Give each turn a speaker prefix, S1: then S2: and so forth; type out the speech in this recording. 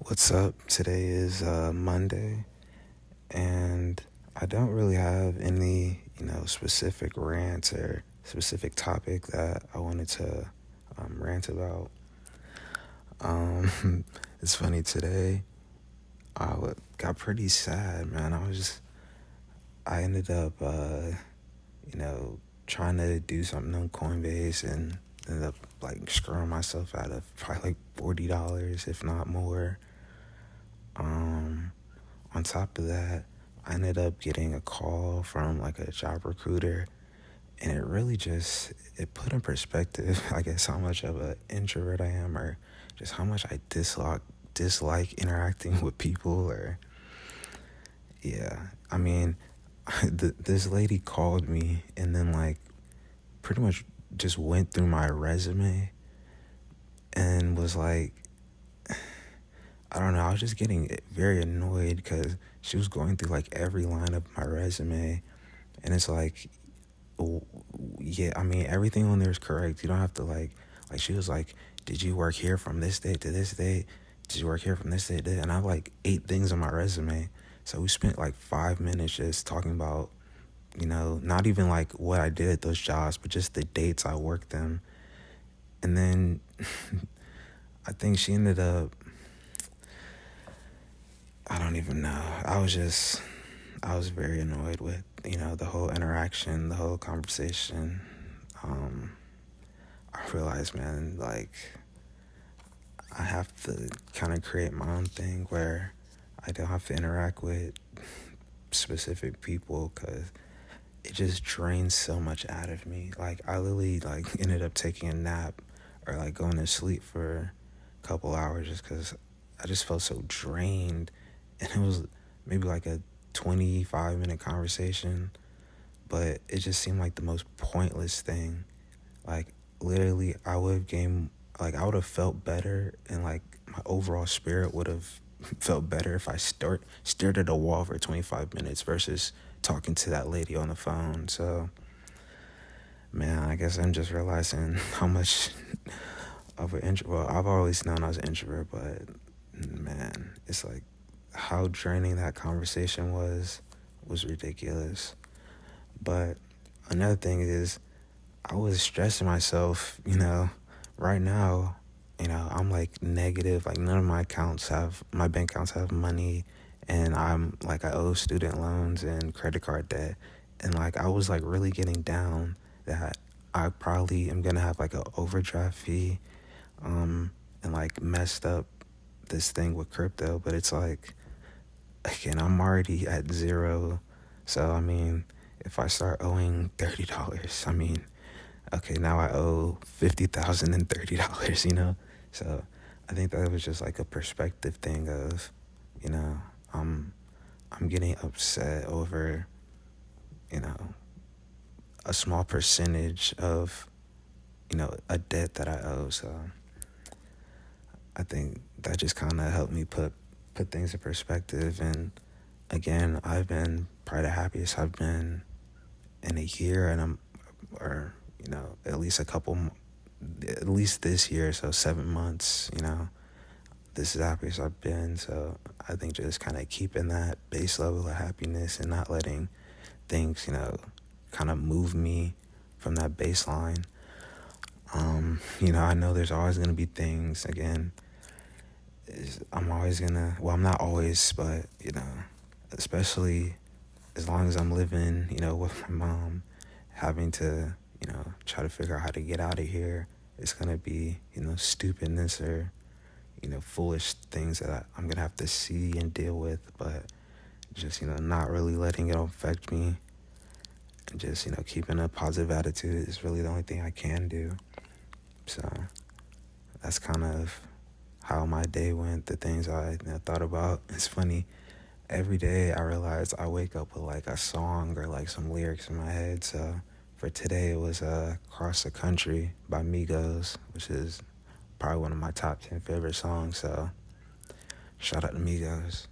S1: What's up? Today is Monday, and I don't really have any, specific rants or specific topic that I wanted to rant about. It's funny today. Got pretty sad, man. I ended up, trying to do something on Coinbase and ended up like screwing myself out of probably like $40, if not more. On top of that, I ended up getting a call from like a job recruiter, and it put in perspective, I guess, how much of an introvert I am, or just how much I dislike interacting with people. Or yeah, I mean, this lady called me and then like pretty much just went through my resume and was like, I don't know, I was just getting very annoyed because she was going through like every line of my resume, and it's like, yeah, I mean, everything on there is correct. You don't have to like she was like, did you work here from this date to this date? Did you work here from this date to this? And I have like 8 things on my resume. So we spent like 5 minutes just talking about, not even like what I did at those jobs, but just the dates I worked them. And then I think she ended up, I don't even know. I was very annoyed with, the whole interaction, the whole conversation. I realized, man, like, I have to kind of create my own thing where I don't have to interact with specific people because it just drains so much out of me. Like, I literally, like, ended up taking a nap or, like, going to sleep for a couple hours just because I just felt so drained. And it was maybe like a 25-minute conversation, but it just seemed like the most pointless thing. Like, literally, I would have felt better, and like my overall spirit would have felt better if I stared at a wall for 25 minutes versus talking to that lady on the phone. So, man, I guess I'm just realizing how much of an introvert. Well, I've always known I was an introvert, but man, it's like how draining that conversation was ridiculous. But another thing is, I was stressing myself, right now, I'm like negative, like none of my bank accounts have money, and I owe student loans and credit card debt. And like, I was like really getting down that I probably am gonna have like an overdraft fee, and like messed up this thing with crypto. But it's like, again, I'm already at zero. So, I mean, if I start owing $30, I mean, okay, now I owe $50,030, So I think that was just like a perspective thing of, you know, I'm I'm getting upset over, you know, a small percentage of, a debt that I owe. So I think that just kind of helped me put things in perspective. And again, I've been probably the happiest I've been in a year, and or at least at least this year, so 7 months. This is the happiest I've been. So I think just kind of keeping that base level of happiness and not letting things, kind of move me from that baseline. I know there's always going to be things, again, I'm always going to, well, I'm not always, but, especially as long as I'm living, with my mom, having to, try to figure out how to get out of here, it's going to be, stupidness or, foolish things that I'm going to have to see and deal with, but just, not really letting it affect me, and just, keeping a positive attitude is really the only thing I can do. So that's kind of how my day went, the things I thought about. It's funny, every day I realize I wake up with like a song or like some lyrics in my head. So for today, it was Cross the Country by Migos, which is probably one of my top 10 favorite songs. So shout out to Migos.